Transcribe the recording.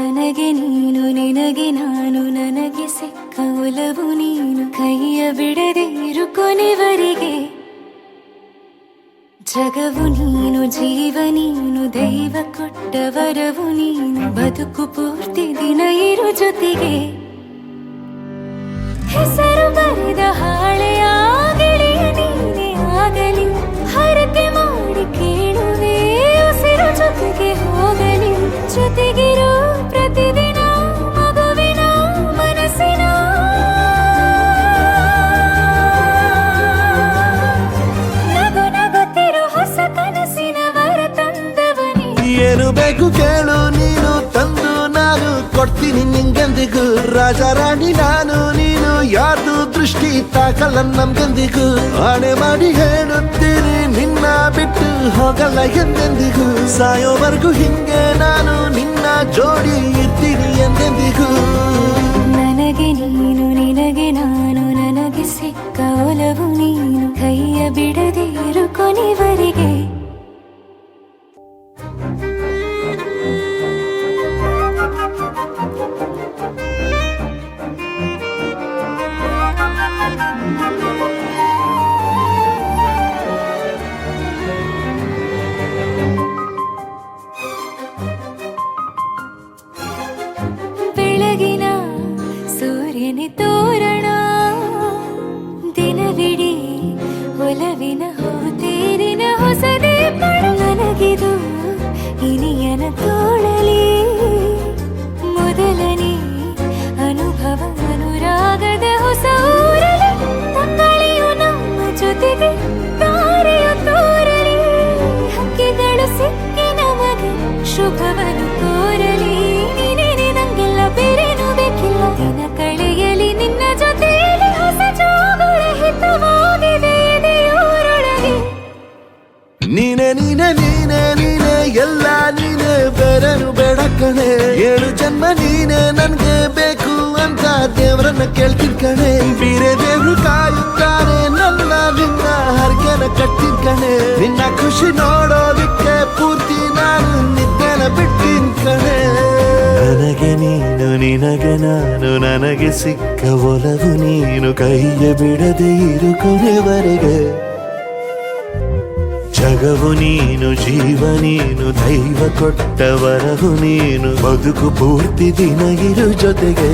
ನನಗೆ ನೀನು ನಿನಗೆ ನಾನು ನನಗೆ ಸಿಕ್ಕ ಒಲವು ನೀನು ಕೈಯ ಬಿಡದೆ ಇರು ಕೊನೆವರೆಗೆ ಜಗವು ನೀನು ಜೀವ ನೀನು ದೈವ ಕೊಟ್ಟ ವರವು ನೀನು ಬದುಕು ಪೂರ್ತಿ ದಿನ ಇರು ಜೊತೆಗೆ ಹೆಸರು ಬರೆದ ಹಾಳೆಯ ಗೆಳೆಯ ನೀನೇ ಆಗಲಿ ಹರಕೆ ಮಾಡಿ ಕೇಳುವೆ ಉಸಿರು ಜೊತೆಗೆ ಹೋಗಲಿ ಜೊತೆಗಿರೋ ಪ್ರತಿದಿನ ಮಗುವಿನ ಮನಸ್ಸಿನ ನಗು ನಗುತ್ತಿರೋ ಹೊಸ ಕನಸಿನ ವರ ತಂದವನೇ ಏನು ಬೇಕು ಕೇಳು ನೀನು ತಂದು ನಾನು ಕೊಡ್ತೀನಿ ನಿಂಗೆಂದಿಗೂ ರಾಜ ರಾಣಿ ನಾನು ನೀನು ಯಾರ್ದು ದೃಷ್ಟಿ ತಾಕಲ್ಲ ನಮ್ಗೆಂದಿಗೂ ಆಣೆ ಮಾಡಿ ಹೇಳುತ್ತೀನಿ ನಿನ್ನ ಬಿಟ್ಟು ಹೋಗಲ್ಲ ಎಂದೆಂದಿಗೂ ಸಾಯೋವರೆಗೂ ಹಿಂಗೆ ನಾನು ನಿನ್ನ ಜೋಡಿ ಇರ್ತೀನಿ ಎಂದೆಂದಿಗೂ ನನಗೆ ನೀನು ನಿನಗೆ ನಾನು ನನಗೆ ಸಿಕ್ಕ ಒಲವು ನೀನು ಕೈಯ ಬಿಡದೆ ಇರು ಕೊನೆವರೆಗೆ ಬೆಳಗಿನ ಸೂರ್ಯನ ತೋರಣ ದಿನವಿಡೀ ಒಲವಿನ ಹೋತೇರಿನ ಹೊಸದೇ ಪಡ ನನಗಿದು ಇನಿಯನ ತೋಳಲಿ ಮೊದಲನೇ ಅನುಭವ ಅನುರಾಗದ ಹೊಸ ಊರಲಿ ತಂಗಳಿಯು ನಮ್ಮ ಜೊತೆಗೆ ತಾರೆಯು ತೋರಲಿ ಹಕ್ಕಿಗಳು ಸಿಕ್ಕಿ ನಮಗೆ ಶುಭವನ್ನು ಕೋರಲಿ ನೀನೇನೆ ನಂಗೆಲ್ಲ ಬೇರೇನು ಬೇಕಿಲ್ಲ ದಿನ ಕಳೆಯಲಿ ನಿನ್ನ ಜೊತೆಯಲ್ಲಿ ಹೊಸ ಜೋಗುಳ ಹಿತವಾಗಿದೆ ಎದೆಯೂರೊಳಗೆ ನೀನೆ ನೀನೆ ನೀನೆ ನೀನೆ ಎಲ್ಲ ನೀನೆ ಬೇರೆನು ಬೇಡ ಕಣೆ 7 ಜನ್ಮ ನೀನೆ ನನ್ಗೆ ಬೇಕು ಅಂತ ದೇವರನ್ನ ಕೇಳ್ತೀನಿ ಕಣೆ ಬೇರೆ ದೇವ್ರು ಕಾಯುತ್ತಾರೆ ನನ್ನ ನಿನ್ನ ಹರ್ಗೆನ ಕಟ್ಟಿನ ಕಣೆ ನಿನ್ನ ಖುಷಿ ನೋಡೋದಿಕ್ಕೆ ಪೂರ್ತಿ ನಾನು ನಿದ್ದೆನ ಬಿಟ್ಟಿನ್ ಕಣೆ ನನಗೆ ನೀನು ನಿನಗೆ ನಾನು ನನಗೆ ಸಿಕ್ಕ ಒಲವು ನೀನು ಕೈಯ ಬಿಡದೆ ಇರು ಕೊನೆವರೆಗೆ ಜಗವು ನೀನು ಜೀವ ನೀನು ದೈವ ಕೊಟ್ಟ ವರವು ನೀನು ಬದುಕು ಪೂರ್ತಿ ದಿನ ಇರು ಜೊತೆಗೆ